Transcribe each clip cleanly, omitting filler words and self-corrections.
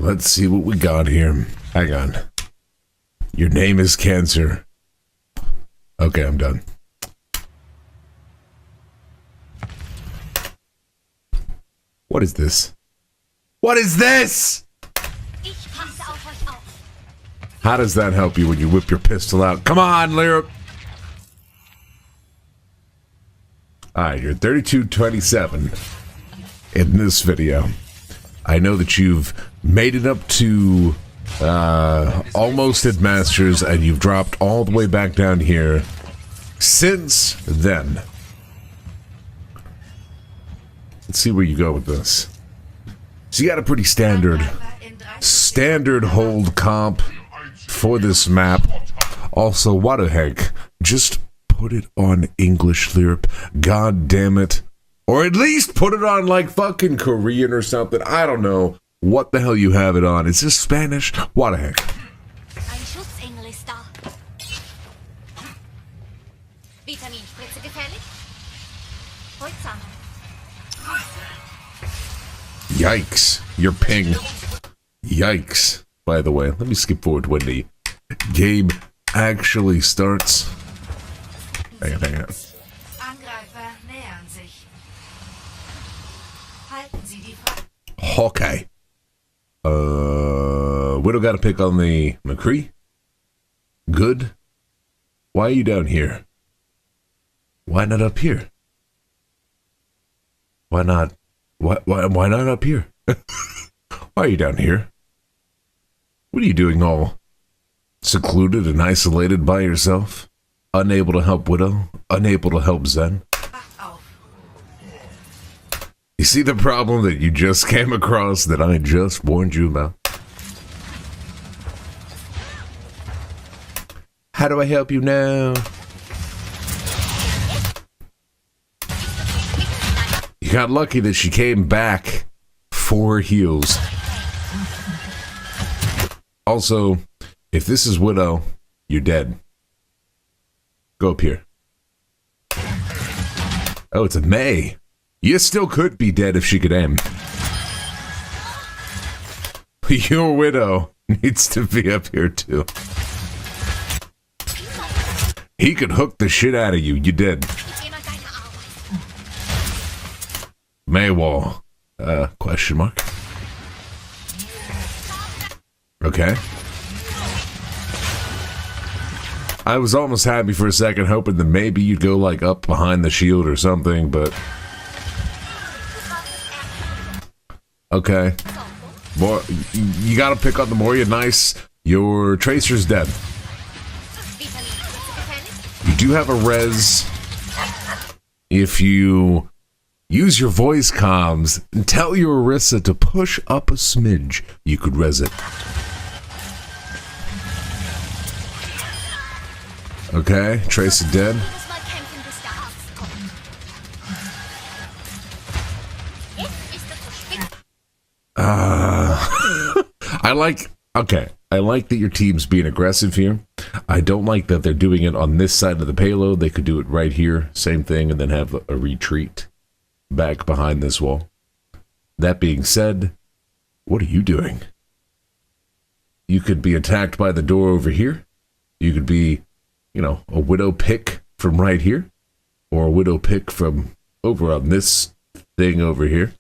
Let's see what we got here. Hang on. Your name is Cancer. Okay, I'm done. What is this? What is this? How does that help you when you whip your pistol out? Come on, Lyrip. Alright, you're 3227 in this video. I know that you've made it up to almost at Masters, and you've dropped all the way back down here since then. Let's see where you go with this. So you got a pretty standard hold comp for this map. Also, what the heck? Just put it on English, Lyrip. God damn it. Or at least put it on like fucking Korean or something. I don't know what the hell you have it on. Is this Spanish? What the heck? Yikes. Your ping. Yikes. By the way, let me skip forward when the game actually starts. Hang on. Okay. Widow got a pick on the McCree. Good. Why are you down here? Why not up here? Why not? Why not up here? Why are you down here? What are you doing all secluded and isolated by yourself? Unable to help Widow? Unable to help Zen? You see the problem that you just came across that I just warned you about? How do I help you now? You got lucky that she came back for heals. Also, if this is Widow, you're dead. Go up here. Oh, it's a May. You still could be dead if she could aim. Your Widow needs to be up here too. He could hook the shit out of you. You did. Maywall. Question mark. Okay. I was almost happy for a second, hoping that maybe you'd go like up behind the shield or something, but okay. Boy, you gotta pick on the Moria. Nice. Your Tracer's dead. You do have a res. If you use your voice comms and tell your Orisa to push up a smidge, you could res it. Okay, Tracer dead. I like that your team's being aggressive here. I don't like that they're doing it on this side of the payload. They could do it right here, same thing, and then have a retreat back behind this wall. That being said, what are you doing? You could be attacked by the door over here. You could be, you know, a Widow pick from right here, or a Widow pick from over on this thing over here.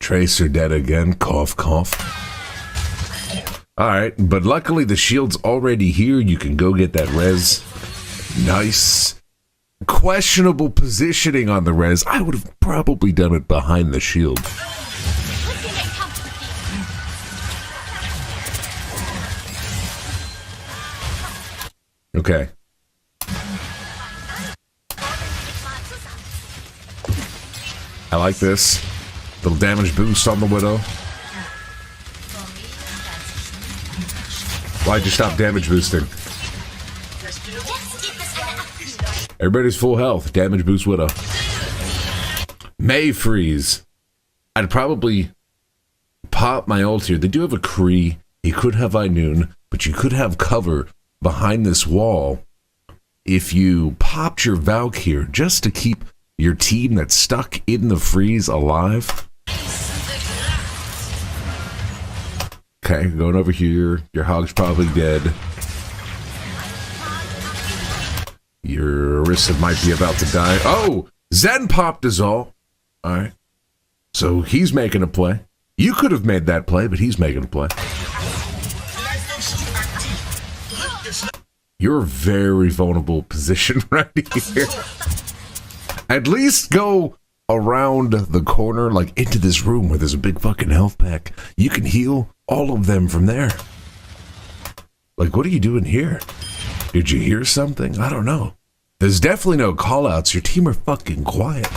Tracer dead again. Cough, cough. Alright, but luckily the shield's already here. You can go get that res. Nice. Questionable positioning on the res. I would have probably done it behind the shield. Okay. I like this. Little damage boost on the Widow. Why'd you stop damage boosting? Everybody's full health. Damage boost Widow. May freeze. I'd probably pop my ult here. They do have a Kree. He could have Inoon, but you could have cover behind this wall if you popped your Valk here just to keep your team that's stuck in the freeze alive. Okay, going over here. Your Hog's probably dead. Your Orisa might be about to die. Oh! Zen popped his ult. Alright. So he's making a play. You could have made that play, but he's making a play. You're a very vulnerable position right here. At least go around the corner, like into this room where there's a big fucking health pack. You can heal all of them from there. Like, what are you doing here? Did you hear something? I don't know. There's definitely no callouts. Your team are fucking quiet.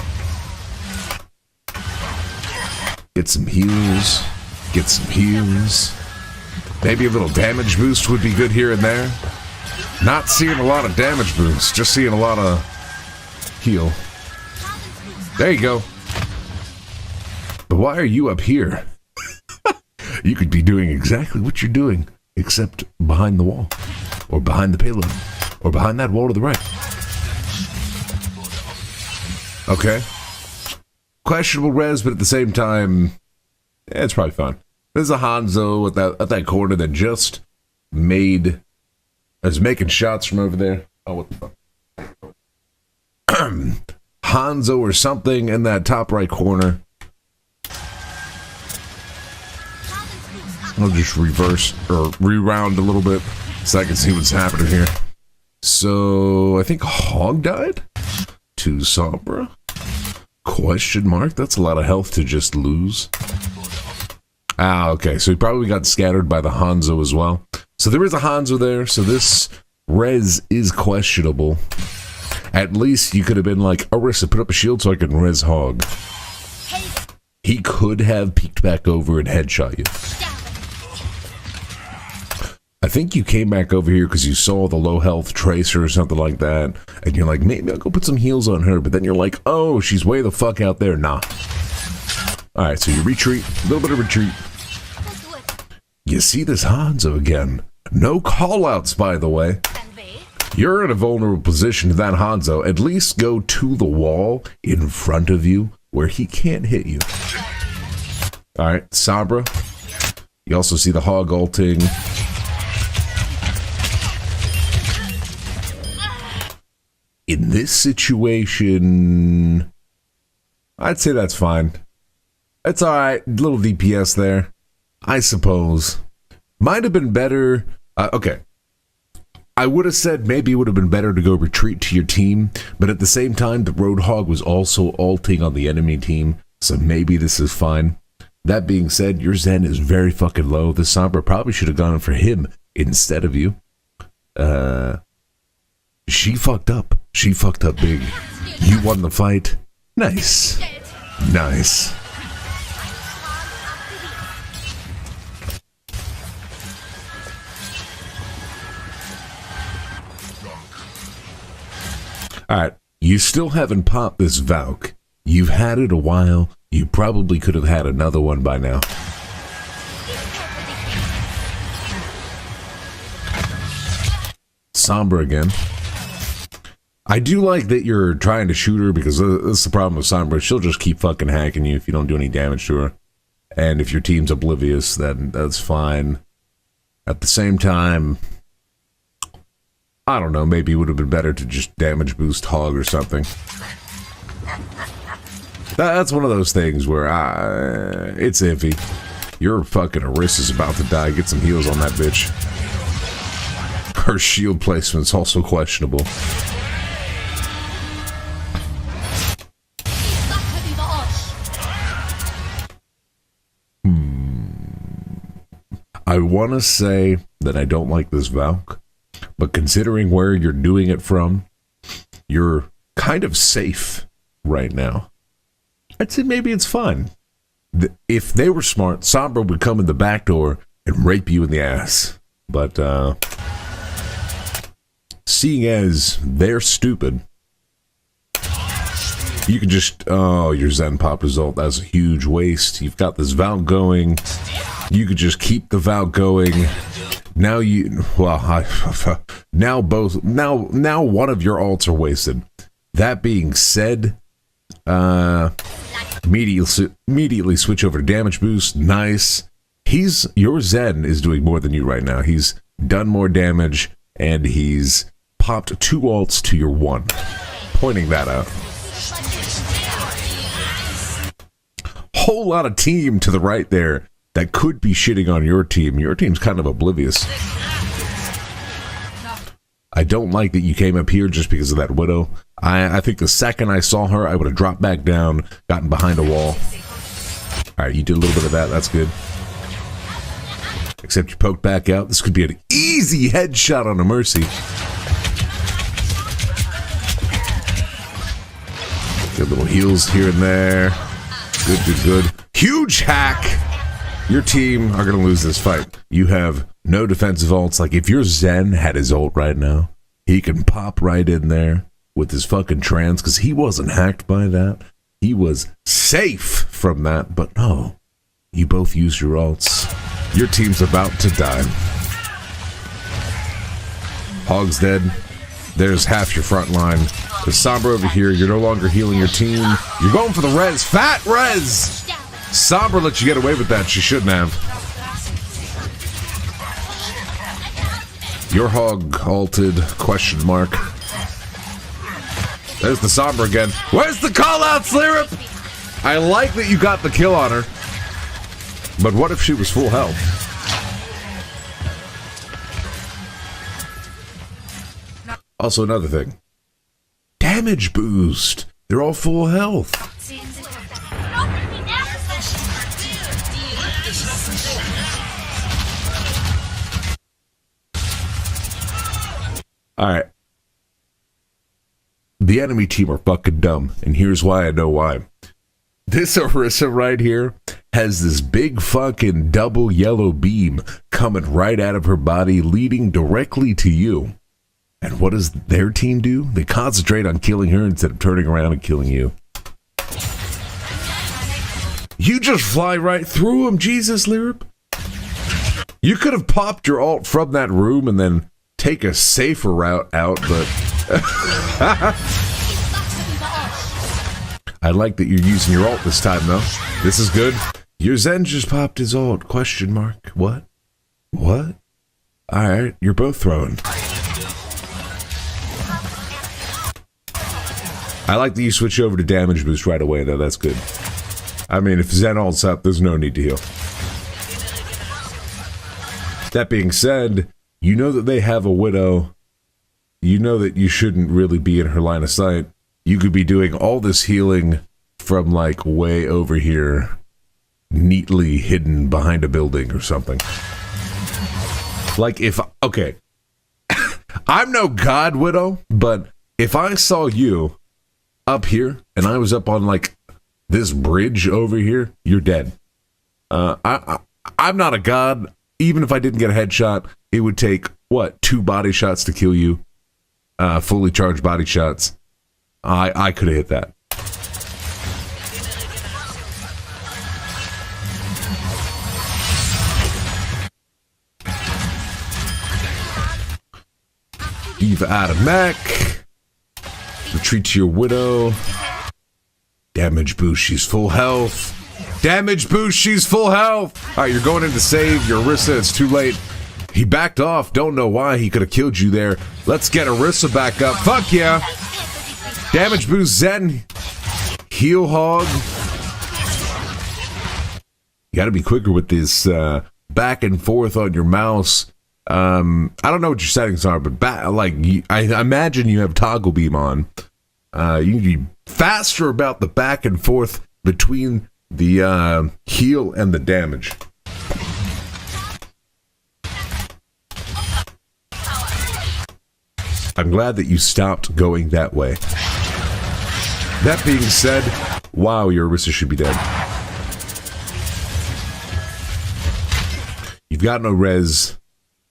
Get some heals. Get some heals. Maybe a little damage boost would be good here and there. Not seeing a lot of damage boost, just seeing a lot of heal. There you go. But why are you up here? You could be doing exactly what you're doing, except behind the wall, or behind the payload, or behind that wall to the right. Okay. Questionable res, but at the same time, it's probably fine. There's a Hanzo at that corner that just is making shots from over there. Oh, what the fuck? Hanzo or something in that top right corner. I'll just reverse or reround a little bit so I can see what's happening here. So I think Hog died to Sombra. Question mark? That's a lot of health to just lose. Ah, okay. So he probably got scattered by the Hanzo as well. So there is a Hanzo there. So this res is questionable. At least you could have been like, Orisa, put up a shield so I can res Hog. He could have peeked back over and headshot you. I think you came back over here because you saw the low health Tracer or something like that. And you're like, maybe I'll go put some heals on her. But then you're like, oh, she's way the fuck out there. Nah. Alright, so you retreat. A little bit of retreat. You see this Hanzo again. No callouts, by the way. You're in a vulnerable position to that Hanzo. At least go to the wall in front of you where he can't hit you. Alright, Sabra. You also see the Hog ulting. In this situation, I'd say that's fine. It's alright. Little DPS there, I suppose. Might have been better. Okay. I would have said maybe it would have been better to go retreat to your team, but at the same time, the Roadhog was also ulting on the enemy team, so maybe this is fine. That being said, your Zen is very fucking low. The Sombra probably should have gone for him instead of you. She fucked up. She fucked up big. You won the fight. Nice. Nice. Alright, you still haven't popped this Valk. You've had it a while. You probably could have had another one by now. Sombra again. I do like that you're trying to shoot her because that's the problem with Sombra. She'll just keep fucking hacking you if you don't do any damage to her. And if your team's oblivious, then that's fine. At the same time, I don't know, maybe it would have been better to just damage boost Hog or something. That's one of those things where it's iffy. Your fucking Orisa's about to die. Get some heals on that bitch. Her shield placement's also questionable. I want to say that I don't like this Valk, but considering where you're doing it from, you're kind of safe right now. I'd say maybe it's fine. If they were smart, Sombra would come in the back door and rape you in the ass. But, seeing as they're stupid, You can just, oh, your Zen pop result. That's a huge waste. You've got this Valk going. You could just keep the Valk going. Now you, well, now one of your ults are wasted. That being said, immediately switch over to damage boost. Nice. Your Zen is doing more than you right now. He's done more damage, and he's popped 2 ults to your 1. Pointing that out. Whole lot of team to the right there that could be shitting on your team. Your team's kind of oblivious. I don't like that you came up here just because of that Widow. I think the second I saw her, I would have dropped back down, gotten behind a wall. Alright, you did a little bit of that. That's good. Except you poked back out. This could be an easy headshot on a Mercy. Good little heals here and there. Good, good, good. Huge hack! Your team are going to lose this fight. You have no defensive ults. Like, if your Zen had his ult right now, he can pop right in there with his fucking trance, because he wasn't hacked by that. He was safe from that, but no. You both used your ults. Your team's about to die. Hog's dead. There's half your front line. There's Sombra over here. You're no longer healing your team. You're going for the res. Fat res! Sombra let you get away with that. She shouldn't have. Your Hog ulted. Question mark. There's the Sombra again. Where's the callouts, Lyrip? I like that you got the kill on her. But what if she was full health? Also, another thing. Damage boost. They're all full health. Alright. The enemy team are fucking dumb, and here's why I know why. This Orisa right here has this big fucking double yellow beam coming right out of her body, leading directly to you. And what does their team do? They concentrate on killing her instead of turning around and killing you. You just fly right through him, Jesus, Lyrip. You could have popped your ult from that room and then take a safer route out, but... I like that you're using your ult this time, though. This is good. Your Zen just popped his ult. Question mark. What? What? Alright, you're both throwing. I like that you switch over to damage boost right away, though. That's good. I mean, if Zen ult's up, there's no need to heal. That being said, you know that they have a Widow. You know that you shouldn't really be in her line of sight. You could be doing all this healing from, like, way over here, neatly hidden behind a building or something. Like, if... Okay. I'm no god, Widow, but if I saw you up here, and I was up on, like, this bridge over here, you're dead. I'm not a god. Even if I didn't get a headshot, it would take, what, 2 body shots to kill you? Fully charged body shots. I could have hit that. Eva out of mech. Retreat to your Widow. Damage boost, she's full health. Damage boost, she's full health. Alright, you're going in to save your Orisa. It's too late. He backed off. Don't know why. He could have killed you there. Let's get Orisa back up. Fuck yeah. Damage boost, Zen. Heal Hog. You gotta be quicker with this back and forth on your mouse. I don't know what your settings are, but I imagine you have toggle beam on. You can be faster about the back and forth between the heal and the damage. I'm glad that you stopped going that way. That being said, wow, your Orisa should be dead. You've got no res,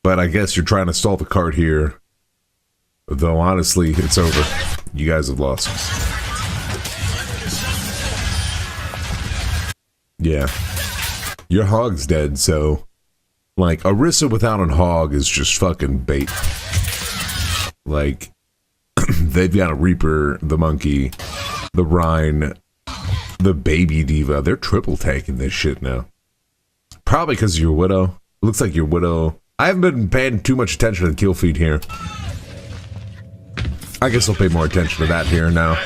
but I guess you're trying to stall the cart here. Though honestly, it's over. You guys have lost. Yeah. Your hog's dead, so... Like, Orisa without a hog is just fucking bait. Like, they've got a Reaper, the Monkey, the Rhine, the Baby Diva. They're triple tanking this shit now. Probably because of your Widow. It looks like your Widow... I haven't been paying too much attention to the kill feed here. I guess I'll pay more attention to that here now.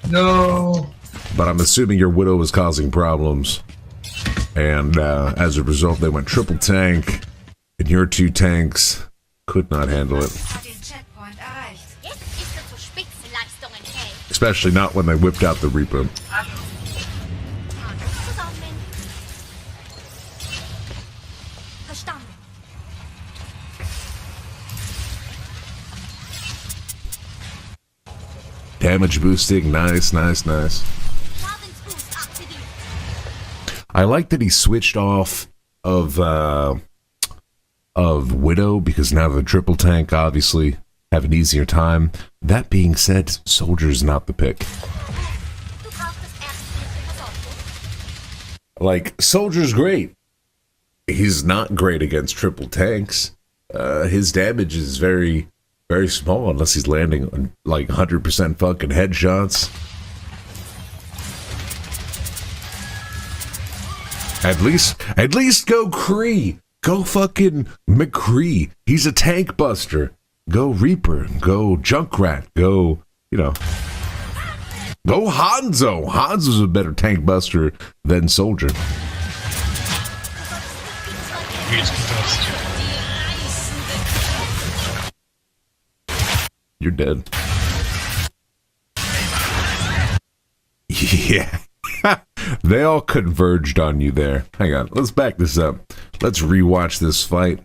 No. But I'm assuming your Widow was causing problems. And as a result, they went triple tank. And your 2 tanks could not handle it. Especially not when they whipped out the Reaper. Damage boosting, nice, nice, nice. I like that he switched off of Widow, because now the triple tank obviously have an easier time. That being said, Soldier's not the pick. Like, Soldier's great. He's not great against triple tanks. His damage is very, very small unless he's landing like 100% fucking headshots. At least go Kree. Go fucking McCree. He's a tank buster. Go Reaper. Go Junkrat. Go, you know. Go Hanzo. Hanzo's a better tank buster than Soldier. You're dead. Yeah. They all converged on you there. Hang on, let's back this up. Let's rewatch this fight.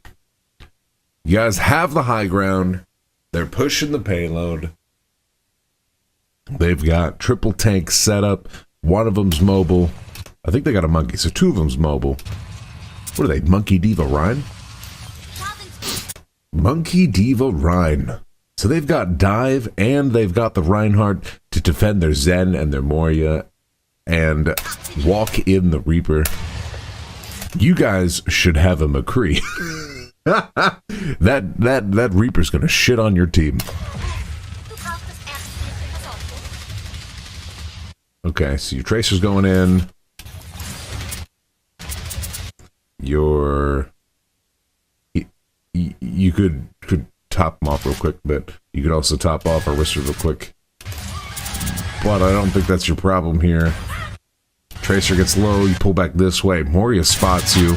You guys have the high ground. They're pushing the payload. They've got triple tank set up. One of them's mobile. I think they got a monkey, so 2 of them's mobile. What are they, Monkey Diva Rhine? Monkey Diva Rhine. So they've got Dive, and they've got the Reinhardt to defend their Zen and their Moria, and walk in the Reaper. You guys should have a McCree. that Reaper's gonna shit on your team. Okay, so your Tracer's going in. You could top him off real quick, but you could also top off Orisa real quick. But I don't think that's your problem here. Tracer gets low, you pull back this way. Moria spots you,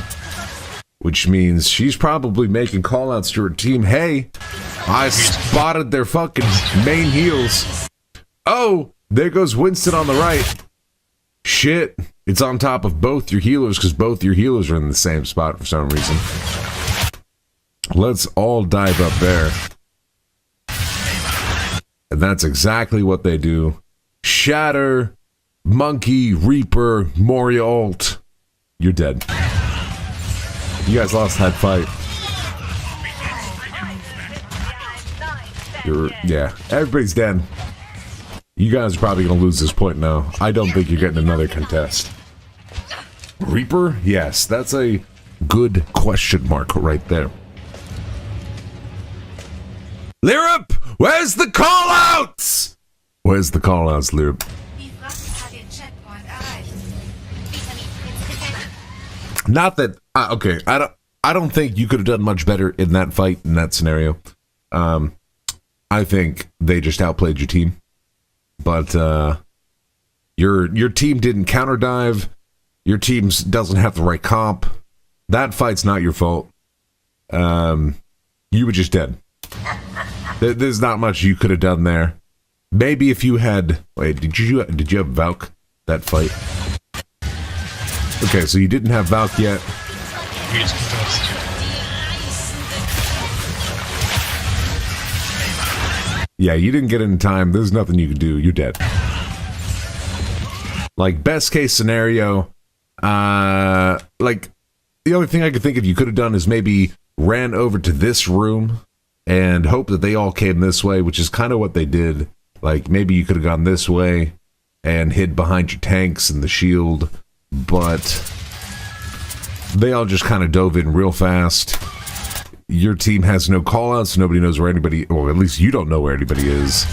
which means she's probably making callouts to her team. Hey, I spotted their fucking main heals. Oh, there goes Winston on the right. Shit, it's on top of both your healers because both your healers are in the same spot for some reason. Let's all dive up there. And that's exactly what they do. Shatter, Monkey, Reaper, Moria ult. You're dead. You guys lost that fight. Yeah, everybody's dead. You guys are probably going to lose this point now. I don't think you're getting another contest. Reaper? Yes, that's a good question mark right there. Lyrip! Where's the callouts? Where's the callouts, Lyrip? Not that okay, I don't think you could have done much better in that fight, in that scenario. I think they just outplayed your team. But your team didn't counter dive. Your team doesn't have the right comp. That fight's not your fault. You were just dead. There's not much you could have done there. Maybe if you had... Wait, did you have Valk that fight? Okay, so you didn't have Valk yet. Yeah, you didn't get in time. There's nothing you can do. You're dead. Like, best case scenario, like, the only thing I could think of you could have done is maybe ran over to this room and hope that they all came this way, which is kind of what they did. Like, maybe you could have gone this way and hid behind your tanks and the shield but they all just kind of dove in real fast. Your team has no callouts. Nobody knows where anybody, or at least you don't know where anybody is.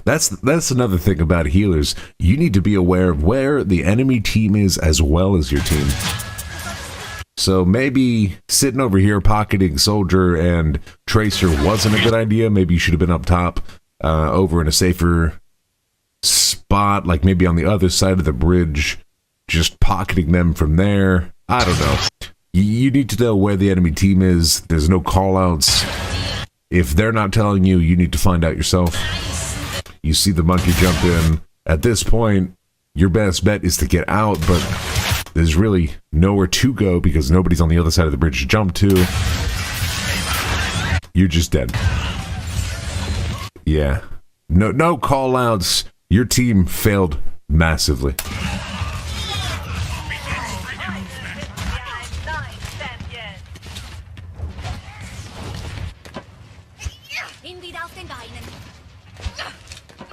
That's another thing about healers. You need to be aware of where the enemy team is as well as your team. So maybe sitting over here pocketing Soldier and Tracer wasn't a good idea. Maybe you should have been up top, over in a safer spot, like maybe on the other side of the bridge, just pocketing them from there. I don't know. You need to know where the enemy team is. There's no callouts. If they're not telling you, you need to find out yourself. You see the monkey jump in. At this point, your best bet is to get out, but there's really nowhere to go because nobody's on the other side of the bridge to jump to. You're just dead. Yeah. No call-outs. Your team failed massively.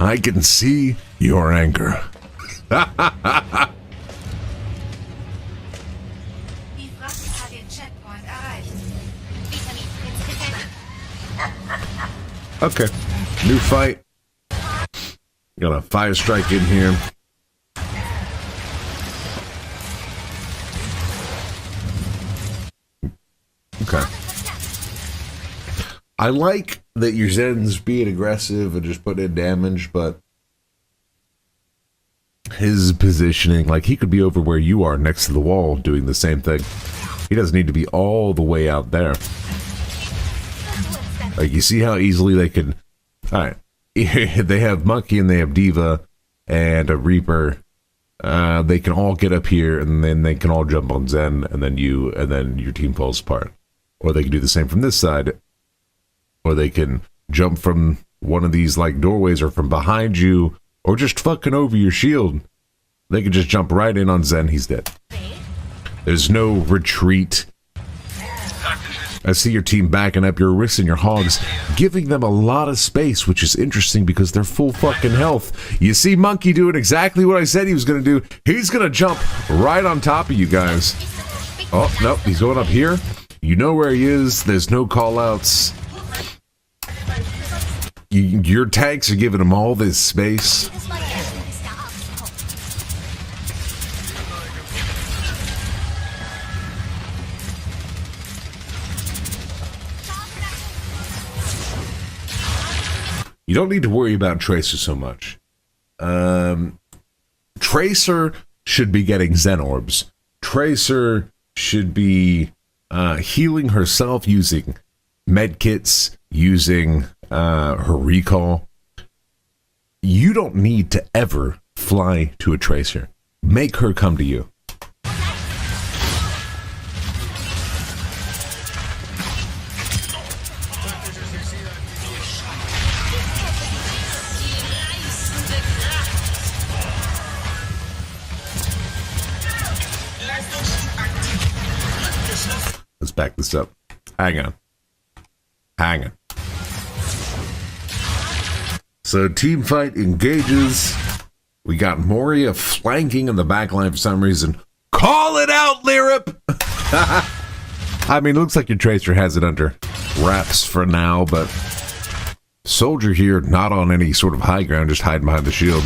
I can see your anger. Okay, new fight. Got a fire strike in here. Okay. I like that your Zen's being aggressive and just putting in damage, but his positioning, like he could be over where you are next to the wall doing the same thing. He doesn't need to be all the way out there. Like, you see how easily they can... Alright. They have Monkey and they have Diva and a Reaper. They can all get up here and then they can all jump on Zen and then your team falls apart. Or they can do the same from this side. Or they can jump from one of these like doorways or from behind you or just fucking over your shield. They can just jump right in on Zen. He's dead. There's no retreat. I see your team backing up your Orisa and your Hogs, giving them a lot of space, which is interesting because they're full fucking health. You see Monkey doing exactly what I said he was going to do. He's going to jump right on top of you guys. Oh, no, he's going up here. You know where he is. There's no callouts. Your tanks are giving him all this space. You don't need to worry about Tracer so much. Tracer should be getting Zen Orbs. Tracer should be healing herself using medkits, using her recall. You don't need to ever fly to a Tracer. Make her come to you. Let's back this up. Hang on. So team fight engages. We got Moria flanking in the back line for some reason. Call it out, Lyrip! I mean, it looks like your Tracer has it under wraps for now, but Soldier here, not on any sort of high ground, just hiding behind the shield.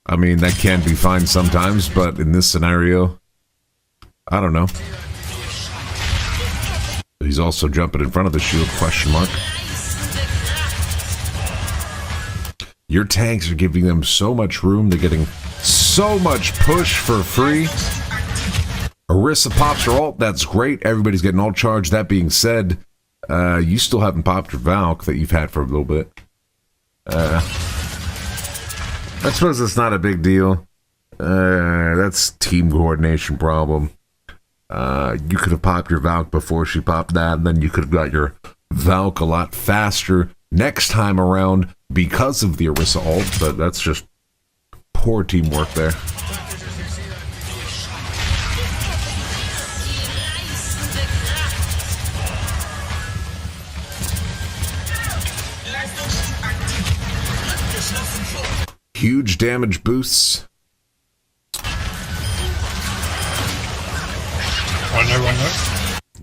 I mean, that can be fine sometimes, but in this scenario, I don't know. He's also jumping in front of the shield, question mark. Your tanks are giving them so much room. They're getting so much push for free. Orisa pops her ult. That's great. Everybody's getting ult charged. That being said, you still haven't popped your Valk that you've had for a little bit. I suppose it's not a big deal. That's team coordination problem. You could have popped your Valk before she popped that, and then you could have got your Valk a lot faster next time around because of the Orisa ult, but that's just poor teamwork there. Huge damage boosts.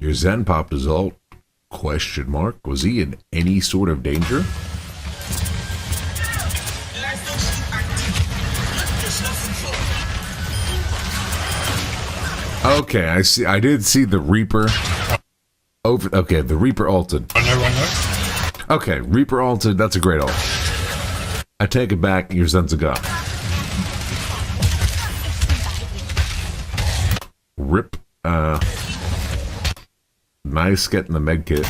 Your Zen popped his ult? Question mark. Was he in any sort of danger? Okay, I see. I did see the Reaper. Over. Okay, the Reaper ulted. Okay, Reaper ulted. That's a great ult. I take it back. Your Zen's a god. Rip. Nice getting the med kit.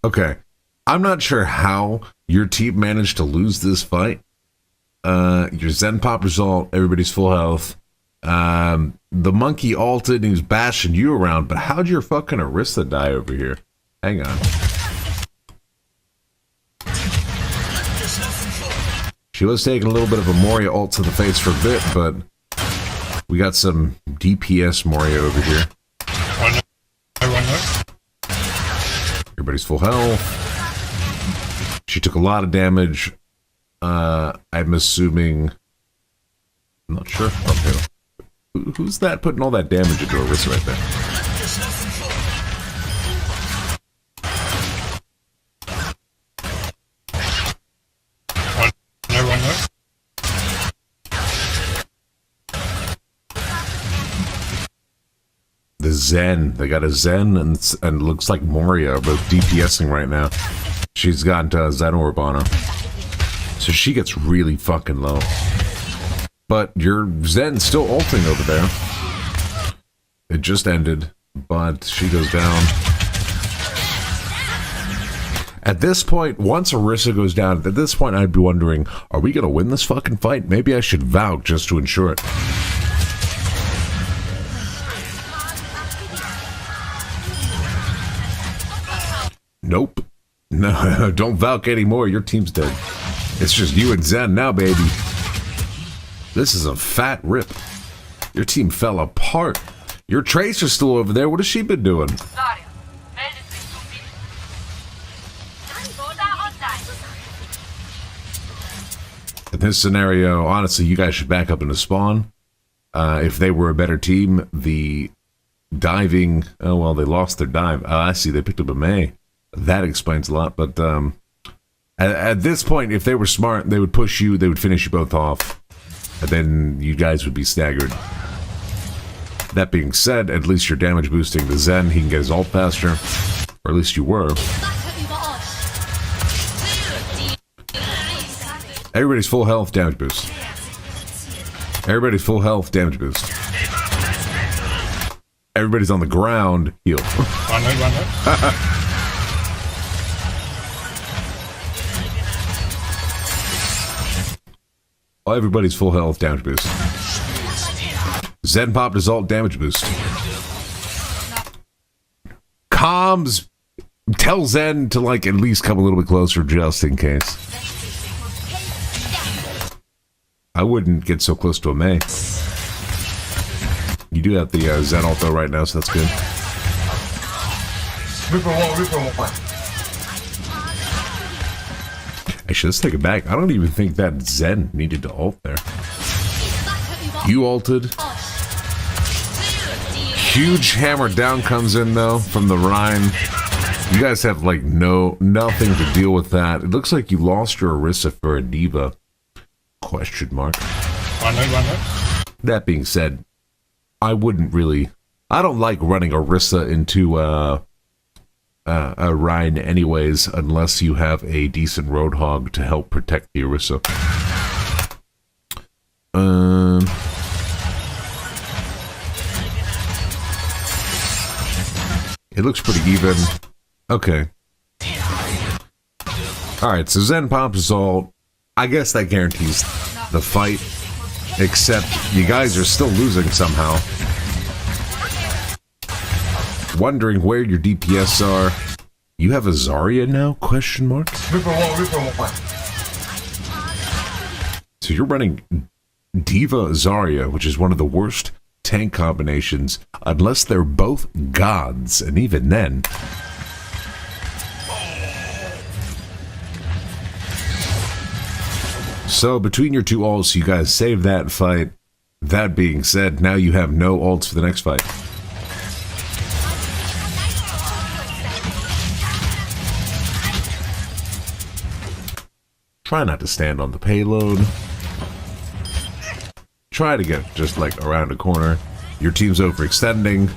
Okay, I'm not sure how your team managed to lose this fight. Your Zen pop result, everybody's full health. The monkey ulted and he was bashing you around, but how'd your fucking Orisa die over here? Hang on. She was taking a little bit of a Moria ult to the face for a bit, but we got some DPS Moria over here. Everybody's full health. She took a lot of damage. I'm assuming... I'm not sure from who. Who's that putting all that damage into Orisa right there? The Zen. They got a Zen and looks like Moria are both DPSing right now. She's got Zen Orb on her. So she gets really fucking low. But your Zen's still ulting over there. It just ended, but she goes down. At this point, once Orisa goes down, at this point I'd be wondering, are we gonna win this fucking fight? Maybe I should vouch just to ensure it. Nope. No, don't Valk anymore. Your team's dead. It's just you and Zen now, baby. This is a fat rip. Your team fell apart. Your Tracer's still over there. What has she been doing? In this scenario, honestly, you guys should back up into spawn. If they were a better team, the diving... Oh, well, they lost their dive. Oh, I see. They picked up a Mei. That explains a lot, but at this point, if they were smart, they would push you, they would finish you both off, and then you guys would be staggered. That being said, at least you're damage boosting the Zen, he can get his ult faster, or at least you were. Everybody's full health, damage boost. Everybody's full health, damage boost. Everybody's on the ground, heal. Everybody's full health, damage boost. Zen popped his ult, damage boost. Comms, tell Zen to like at least come a little bit closer just in case. I wouldn't get so close to a Mei. You do have the Zen ult though right now, so that's good. Reaper one. Actually, let's take it back. I don't even think that Zen needed to ult there. You ulted. Huge hammer down comes in though from the Rhine. You guys have like nothing to deal with that. It looks like you lost your Orisa for a diva. Question mark. That being said, I wouldn't really... I don't like running Orisa into a Rhine anyways, unless you have a decent Roadhog to help protect the Orisa. It looks pretty even. Okay. Alright, so Zen pops his ult. I guess that guarantees the fight, except you guys are still losing somehow. Wondering where your DPS are. You have a Zarya now? Question mark. Reaper one. So you're running Diva Zarya, which is one of the worst tank combinations, unless they're both gods, and even then. So between your two ults, you guys saved that fight. That being said, now you have no ults for the next fight. Try not to stand on the payload. Try to get just like around a corner. Your team's overextending.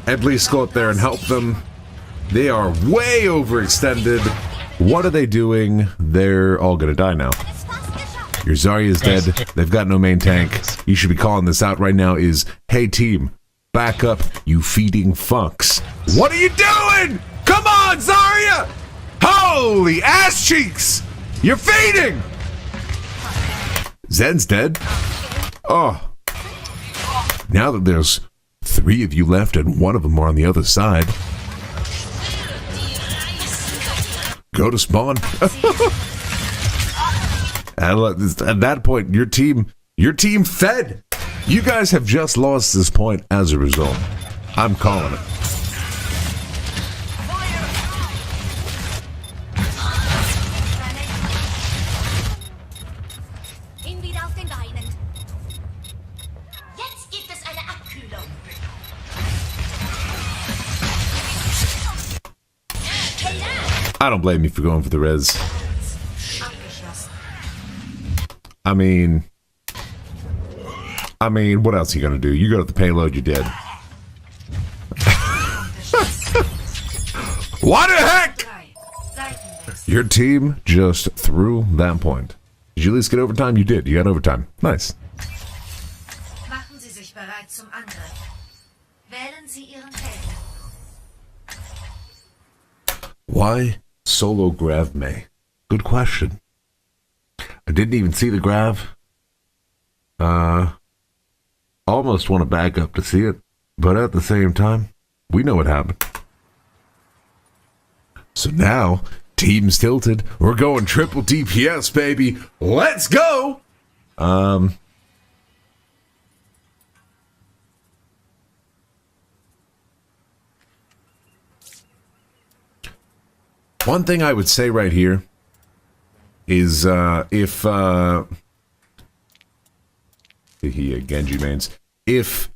At least go up there and help them. They are way overextended. What are they doing? They're all gonna die now. Your Zarya's dead. They've got no main tank. You should be calling this out right now is, hey team, back up, you feeding fucks. What are you doing? Come on, Zarya! Holy ass cheeks! You're feeding! Zen's dead. Oh. Now that there's 3 of you left and 1 of them are on the other side. Go to spawn. At that point, your team fed. You guys have just lost this point as a result. I'm calling it. I don't blame you for going for the res. I mean, what else are you gonna do? You go to the payload, you're dead. What the heck? Your team just threw that point. Did you at least get overtime? You did. You got overtime. Nice. Machen Sie sich bereit zum Angriff. Wählen Sie Ihren Helden. Why solo Grav May? Good question. I didn't even see the Grav. Almost want to back up to see it, but at the same time, we know what happened. So now, team's tilted. We're going triple DPS, baby. Let's go! One thing I would say right here is if Genji mains, if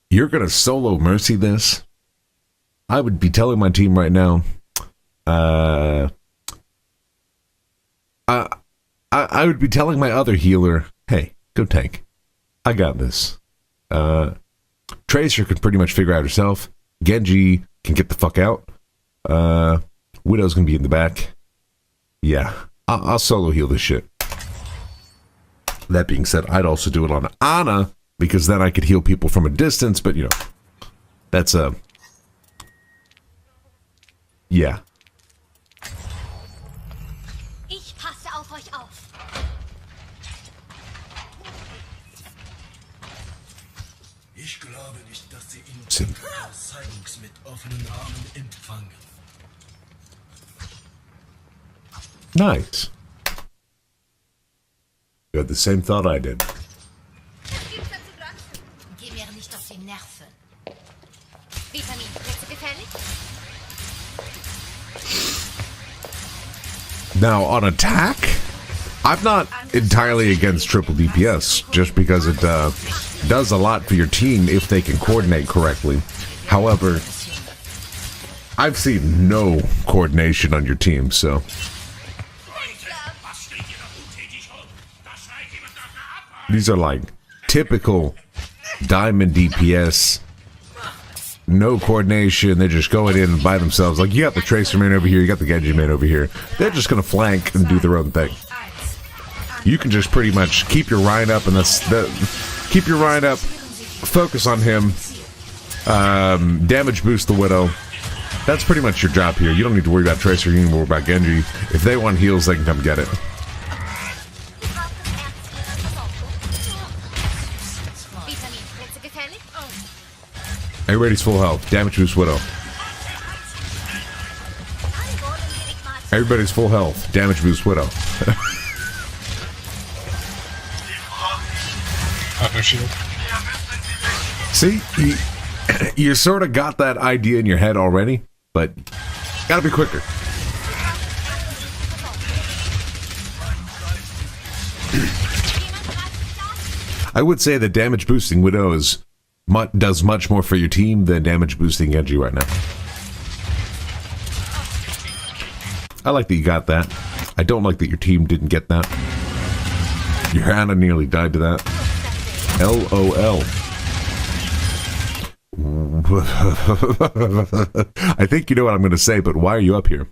you're gonna solo Mercy this, I would be telling my team right now, I would be telling my other healer, hey, go tank. I got this. Tracer can pretty much figure out herself. Genji can get the fuck out. Widow's gonna be in the back. Yeah, I'll solo heal this shit. That being said, I'd also do it on Ana, because then I could heal people from a distance, but you know, that's yeah. Ich passe auf euch auf. Ich glaube nicht, dass sie ihn Zeitungs mit offenen Armen empfangen. Nice. You had the same thought I did. Geh mir nicht auf die Nerven. Vitamin, jetzt gefällig? Now, on attack, I'm not entirely against triple DPS, just because it does a lot for your team if they can coordinate correctly. However, I've seen no coordination on your team, so... These are like typical diamond DPS. No coordination. They're just going in by themselves. Like, you got the Tracer man over here, you got the Genji man over here. They're just going to flank and do their own thing. You can just pretty much keep your Ryan up, and keep your Ryan up, focus on him, damage boost the Widow. That's pretty much your job here. You don't need to worry about Tracer, you need to worry about Genji. If they want heals, they can come get it. Everybody's full health. Damage boost Widow. Everybody's full health. Damage boost Widow. See? You sort of got that idea in your head already, but gotta be quicker. I would say that damage boosting Widow does much more for your team than damage boosting Genji right now. I like that you got that. I don't like that your team didn't get that. Your Hannah nearly died to that. LOL. I think you know what I'm going to say, but why are you up here?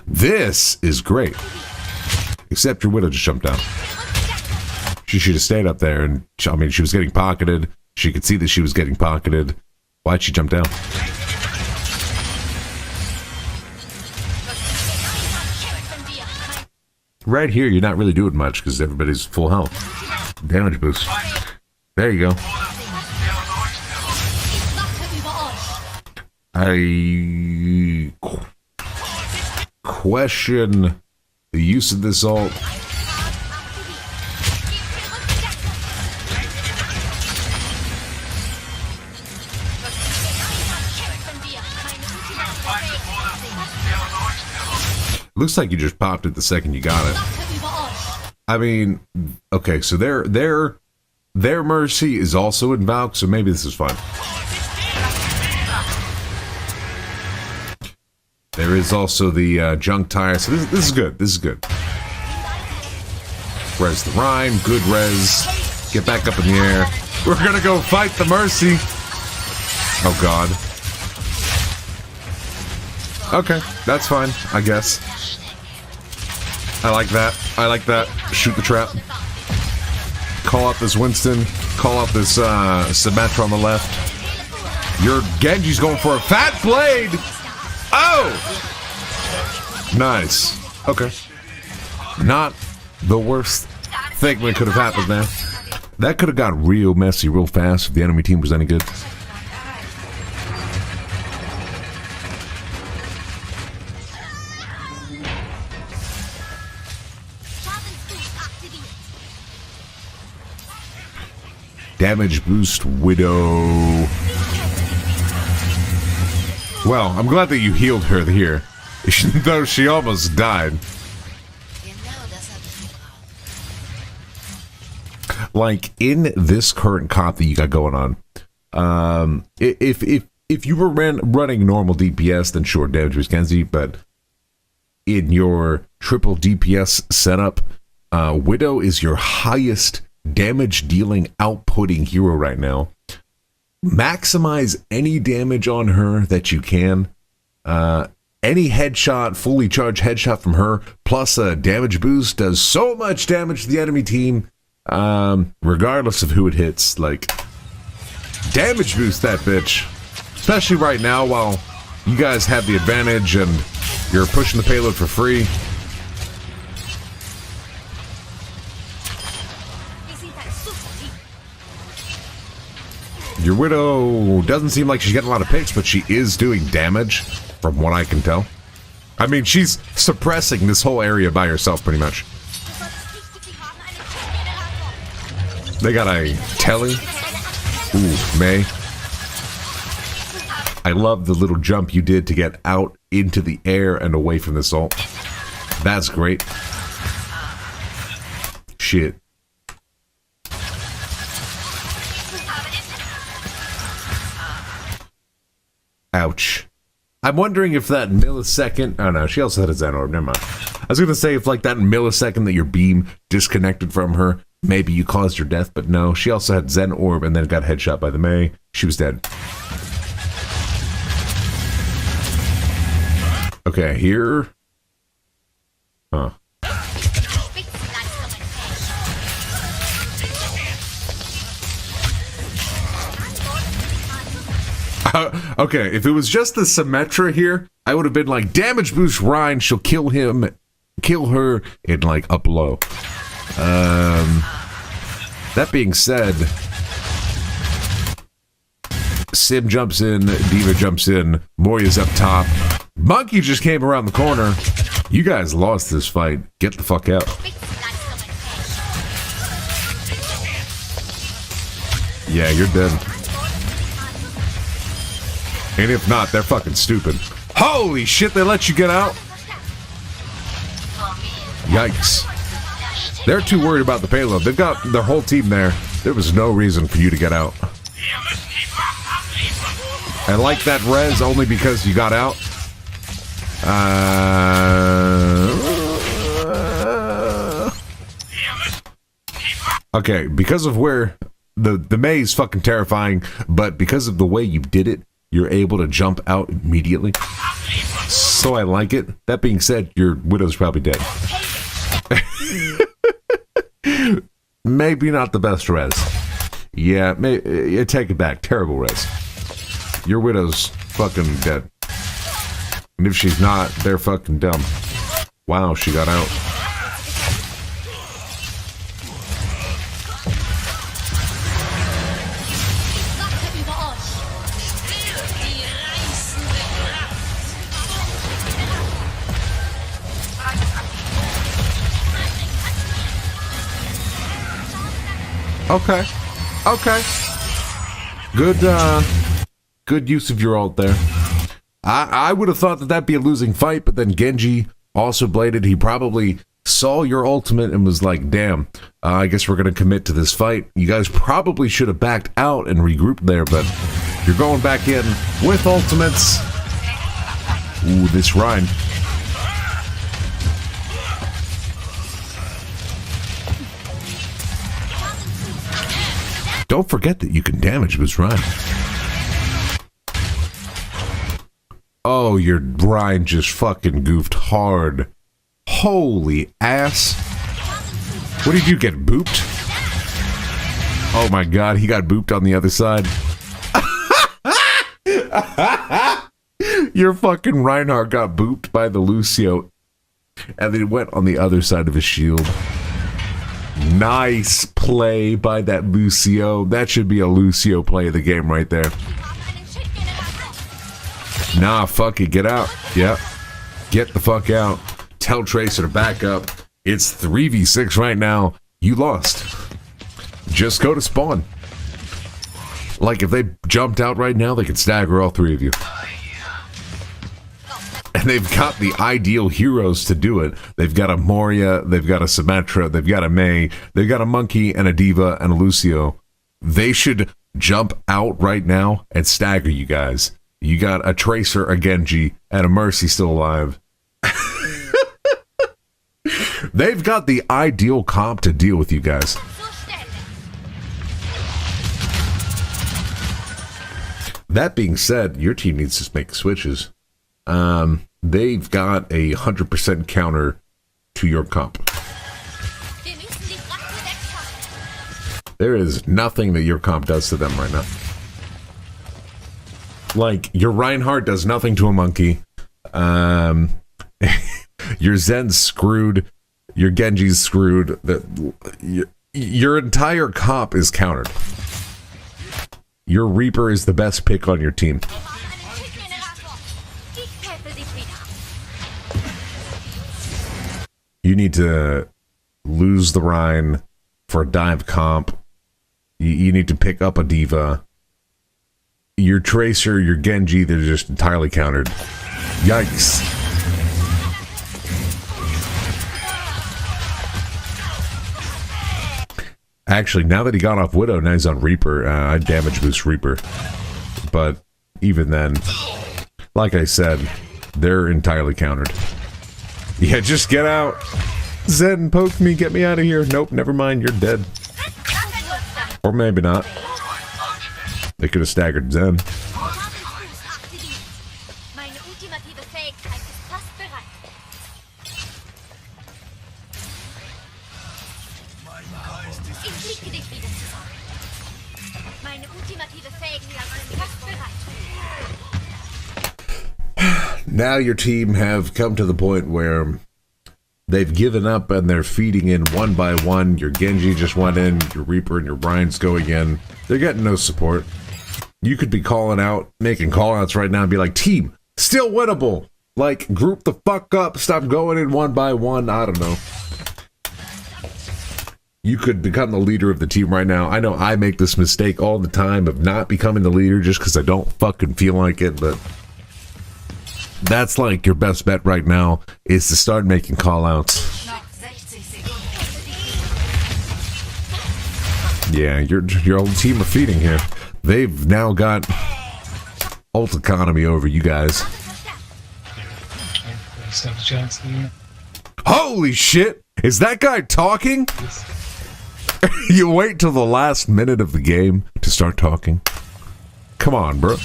This is great. Except your Widow just jumped down. She should have stayed up there, and I mean, she was getting pocketed. She could see that she was getting pocketed. Why'd she jump down? Right here, you're not really doing much because everybody's full health. Damage boost. There you go. I question the use of this ult. Looks like you just popped it the second you got it. I mean, okay, so their Mercy is also in Valk, so maybe this is fine. There is also the junk tire, so this is good. This is good. Res the Rhyme, good res. Get back up in the air. We're gonna go fight the Mercy. Oh God. Okay, that's fine, I guess. I like that. I like that. Shoot the trap. Call out this Winston. Call out this Symmetra on the left. Your Genji's going for a fat blade! Oh! Nice. Okay. Not the worst thing that could have happened there. That could have got real messy real fast if the enemy team was any good. Damage boost Widow. Well, I'm glad that you healed her here, though she almost died. Like, in this current comp that you got going on, if you were running normal DPS, then sure, damage boost Genji, but in your triple DPS setup, Widow is your highest damage dealing outputting hero right now. Maximize any damage on her that you can. Any headshot, fully charged headshot from her, plus a damage boost does so much damage to the enemy team, regardless of who it hits. Like, damage boost that bitch. Especially right now while you guys have the advantage and you're pushing the payload for free. Your Widow doesn't seem like she's getting a lot of picks, but she is doing damage, from what I can tell. I mean, she's suppressing this whole area by herself, pretty much. They got a Telly. Ooh, May. I love the little jump you did to get out into the air and away from this ult. That's great. Shit. Ouch. I'm wondering if that millisecond... Oh no, she also had a Zen Orb, never mind. I was going to say if like that millisecond that your beam disconnected from her, maybe you caused her death, but no. She also had Zen Orb and then got headshot by the Mei. She was dead. Okay, here... Huh. Okay, if it was just the Symmetra here, I would have been like, damage boost Rhine, she'll kill him, kill her in like up low. That being said, Sim jumps in, Diva jumps in, Moria's up top. Monkey just came around the corner. You guys lost this fight. Get the fuck out. Yeah, you're dead. And if not, they're fucking stupid. Holy shit, they let you get out? Yikes. They're too worried about the payload. They've got their whole team there. There was no reason for you to get out. I like that res only because you got out. Okay, because of where the maze is fucking terrifying, but because of the way you did it, you're able to jump out immediately. So I like it. That being said, your widow's probably dead. Maybe not the best res. Yeah, take it back. Terrible res. Your widow's fucking dead. And if she's not, they're fucking dumb. Wow, she got out. Okay. Okay. Good use of your ult there. I would have thought that that'd be a losing fight, but then Genji also bladed. He probably saw your ultimate and was like, damn, I guess we're going to commit to this fight. You guys probably should have backed out and regrouped there, but you're going back in with ultimates. Ooh, this Rhine. Don't forget that you can damage this Rhine. Oh, your Rhine just fucking goofed hard. Holy ass. What did you get, booped? Oh my god, he got booped on the other side. Your fucking Reinhardt got booped by the Lucio. And then it went on the other side of his shield. Nice play by that Lucio. That should be a Lucio play of the game right there. Nah, fuck it. Get out. Yep. Get the fuck out. Tell Tracer to back up. It's 3v6 right now. You lost. Just go to spawn. Like, if they jumped out right now, they could stagger all three of you. And they've got the ideal heroes to do it. They've got a Moria, they've got a Symmetra, they've got a Mei, they've got a Monkey and a Diva and a Lucio. They should jump out right now and stagger you guys. You got a Tracer, a Genji, and a Mercy still alive. They've got the ideal comp to deal with you guys. That being said, your team needs to make switches. They've got a 100% counter to your comp. There is nothing that your comp does to them right now. Like, your Reinhardt does nothing to a Monkey. Your Zen's screwed. Your Genji's screwed. Your entire comp is countered. Your Reaper is the best pick on your team. You need to lose the Rhine for a dive comp. You need to pick up a Diva. Your Tracer, your Genji, they're just entirely countered. Yikes. Actually, now that he got off Widow, now he's on Reaper. I damage boost Reaper. But even then, like I said, they're entirely countered. Yeah, just get out. Zen poked me, get me out of here. Nope, never mind, you're dead. Or maybe not. They could have staggered Zen. Now your team have come to the point where they've given up and they're feeding in one by one. Your Genji just went in, your Reaper and your Rhine's going in. They're getting no support. You could be calling out, making call-outs right now and be like, team, still winnable. Like, group the fuck up, stop going in one by one. I don't know. You could become the leader of the team right now. I know I make this mistake all the time of not becoming the leader just because I don't fucking feel like it, but that's like your best bet right now is to start making call-outs. Noch 60 Sekunden. Yeah, your old team are feeding here. They've now got ult economy over you guys. Holy shit! Is that guy talking? You wait till the last minute of the game to start talking. Come on, bro.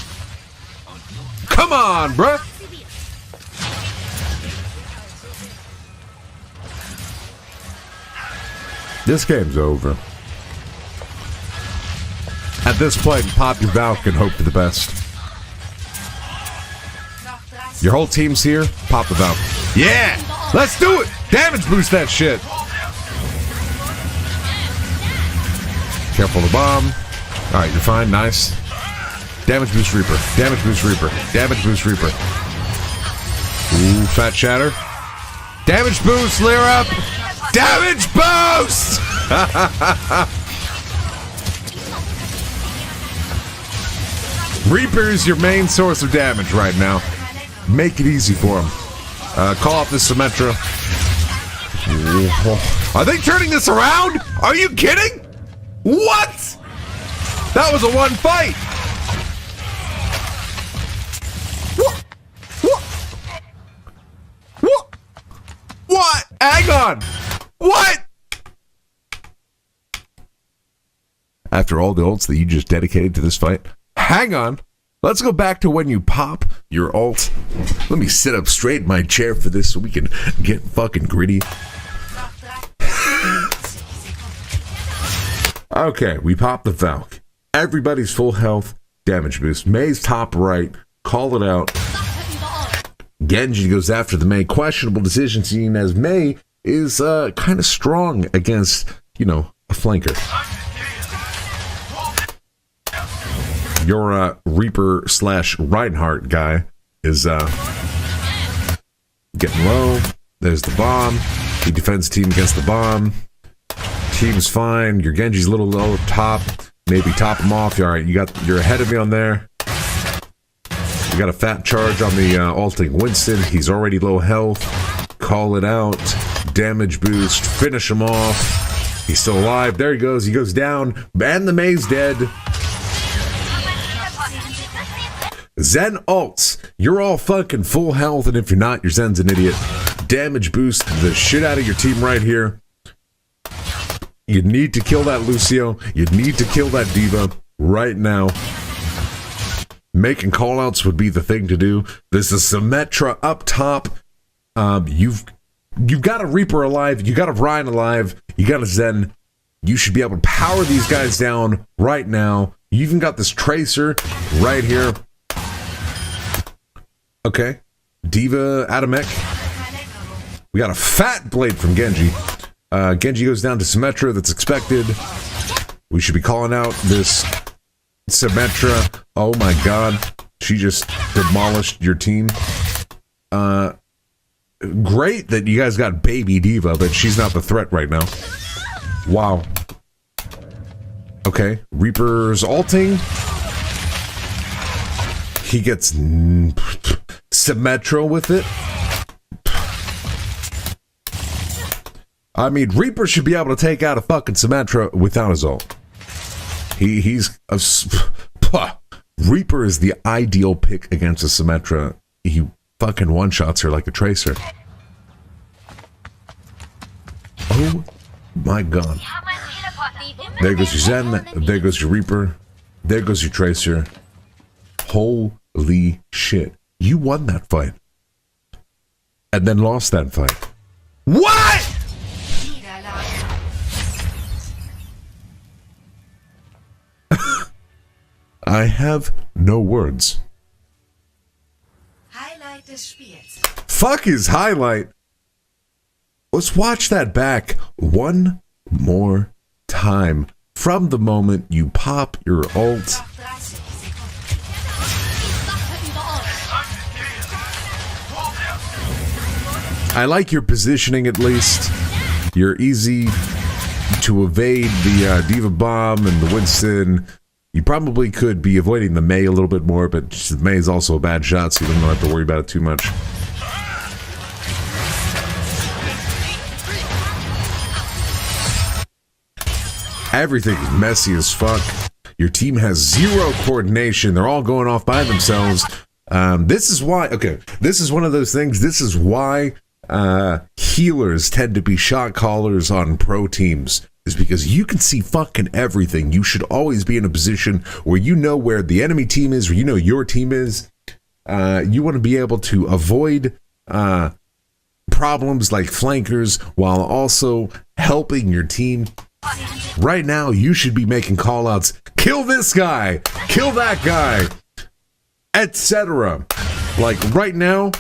Come on, bro. This game's over. At this point, pop your Valk and hope for the best. Noch 30. Your whole team's here. Pop the Valk. Yeah! Let's do it! Damage boost that shit! Careful of the bomb. Alright, you're fine. Nice. Damage boost Reaper. Damage boost Reaper. Damage boost Reaper. Ooh, fat shatter. Damage boost, Lyrip! Damage boost! Reaper is your main source of damage right now. Make it easy for him. Call off this Symmetra. Are they turning this around? Are you kidding? What? That was a one fight. What? What? What? What? Hang on. What? After all the ults that you just dedicated to this fight, hang on. Let's go back to when you pop your ult. Let me sit up straight in my chair for this so we can get fucking gritty. Okay, we pop the Valk. Everybody's full health, damage boost. Mei's top right, call it out. Genji goes after the Mei. Questionable decision, seeing as Mei is kind of strong against, you know, a flanker. Your Reaper / Reinhardt guy is getting low. There's the bomb. He defends team against the bomb. Team's fine. Your Genji's a little low up top. Maybe top him off. All right, you're ahead of me on there. You got a fat charge on the ulting Winston. He's already low health. Call it out. Damage boost. Finish him off. He's still alive. There he goes. He goes down. And the Mei's dead. Zen ults. You're all fucking full health, and if you're not, your Zen's an idiot. Damage boost the shit out of your team right here. You need to kill that Lucio. You need to kill that Diva right now. Making callouts would be the thing to do. This is Symmetra up top. You've got a Reaper alive. You got a Ryan alive. You got a Zen. You should be able to power these guys down right now. You even got this Tracer right here. Okay. Diva out of mech. We got a fat blade from Genji. Genji goes down to Symmetra. That's expected. We should be calling out this Symmetra. Oh my god. She just demolished your team. Great that you guys got baby Diva, but she's not the threat right now. Wow. Okay. Reaper's ulting. He gets Symmetra with it. I mean, Reaper should be able to take out a fucking Symmetra without his ult. He's a... Reaper is the ideal pick against a Symmetra. He fucking one-shots her like a Tracer. Oh my god. There goes your Zen. There goes your Reaper. There goes your Tracer. Holy shit. You won that fight. And then lost that fight. What?! I have no words. Highlight des Spiels. Fuck his highlight. Let's watch that back one more time. From the moment you pop your ult. Noch 30 Sekunden. I like your positioning at least. You're easy. to evade the Diva Bomb and the Winston. You probably could be avoiding the Mei a little bit more, but the Mei is also a bad shot, so you don't have to worry about it too much. Everything is messy as fuck. Your team has zero coordination. They're all going off by themselves. This is why, okay, this is one of those things. This is why healers tend to be shot callers on pro teams, is because you can see fucking everything. You should always be in a position where you know where the enemy team is, or you know your team is. You want to be able to avoid problems like flankers while also helping your team. Right now, you should be making callouts. Kill this guy, kill that guy, etc. Like right now,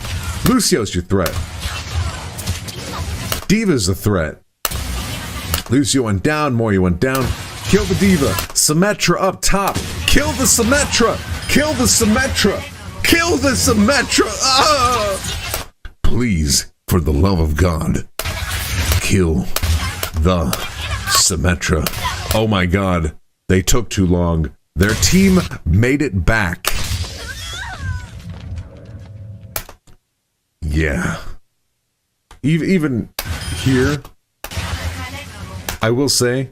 Lucio's your threat. Diva's the threat. Lucio went down, Moria went down. Kill the Diva. Symmetra up top. Kill the Symmetra. Kill the Symmetra. Kill the Symmetra. Ah! Please, for the love of God, kill the Symmetra. Oh my God. They took too long. Their team made it back. Yeah. Even here, I will say,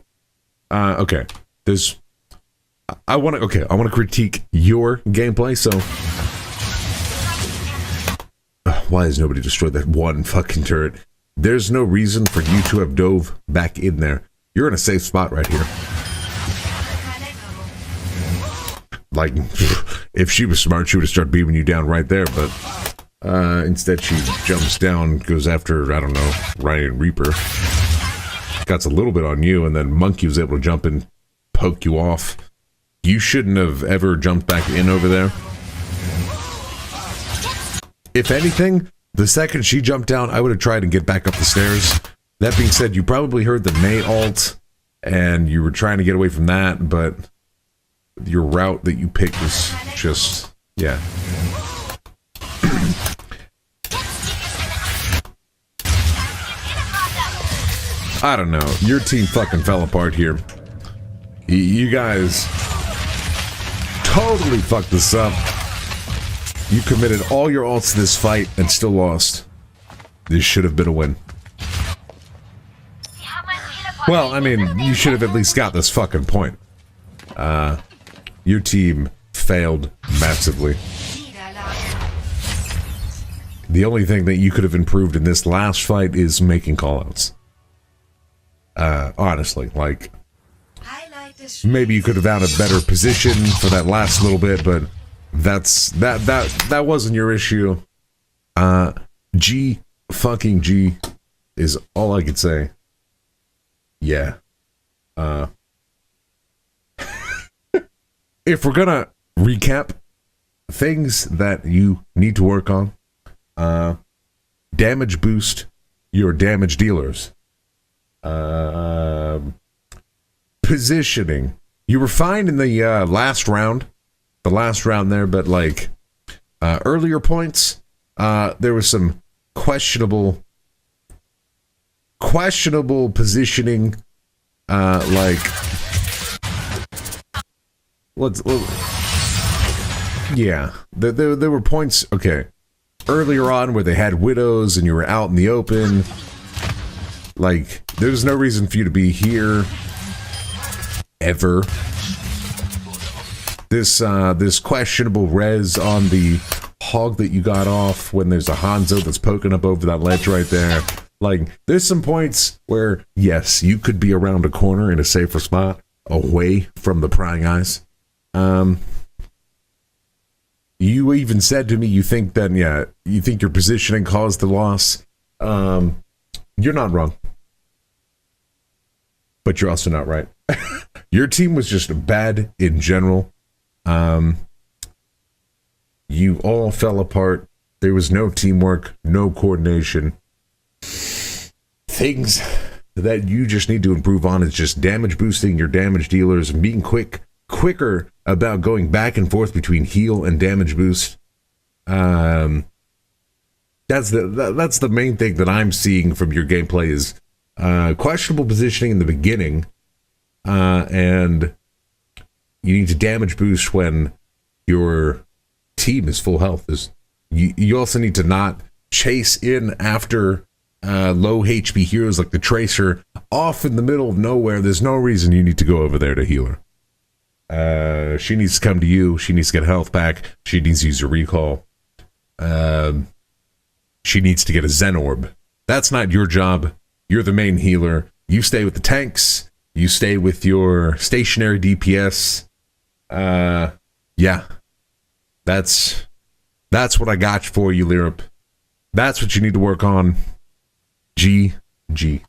okay, there's, I want to critique your gameplay, so, why has nobody destroyed that one fucking turret? There's no reason for you to have dove back in there. You're in a safe spot right here. Like, if she was smart, she would have started beaming you down right there, but instead she jumps down, goes after, I don't know, Ryan Reaper. Got a little bit on you, and then Monkey was able to jump and poke you off. You shouldn't have ever jumped back in over there. If anything, the second she jumped down, I would have tried to get back up the stairs. That being said, you probably heard the Mei ult, and you were trying to get away from that, but your route that you picked was just, yeah. I don't know. Your team fucking fell apart here. You guys totally fucked this up. You committed all your ults to this fight and still lost. This should have been a win. Well, I mean, you should have at least got this fucking point. Your team failed massively. The only thing that you could have improved in this last fight is making callouts. Honestly, like, maybe you could have found a better position for that last little bit, but that wasn't your issue. G fucking G is all I could say. Yeah. If we're gonna recap things that you need to work on, damage boost your damage dealers. Positioning. You were fine in the last round there, but like earlier points, there was some questionable positioning. Yeah, there were points. Okay, earlier on where they had widows and you were out in the open. Like, there's no reason for you to be here ever. This questionable res on the hog that you got off when there's a Hanzo that's poking up over that ledge right there. Like, there's some points where, yes, you could be around a corner in a safer spot, away from the prying eyes. You even said to me, you think that, yeah, you think your positioning caused the loss. You're not wrong. But you're also not right. Your team was just bad in general. You all fell apart. There was no teamwork, no coordination. Things that you just need to improve on is just damage boosting your damage dealers and being quicker about going back and forth between heal and damage boost. That's the main thing that I'm seeing from your gameplay is questionable positioning in the beginning, and you need to damage boost when your team is full health. You also need to not chase in after low HP heroes like the Tracer off in the middle of nowhere. There's no reason you need to go over there to heal her. She needs to come to you. She needs to get health back. She needs to use her recall. She needs to get a Zen Orb. That's not your job. You're the main healer. You stay with the tanks. You stay with your stationary DPS. Yeah. That's what I got for you, Lyrip. That's what you need to work on. GG.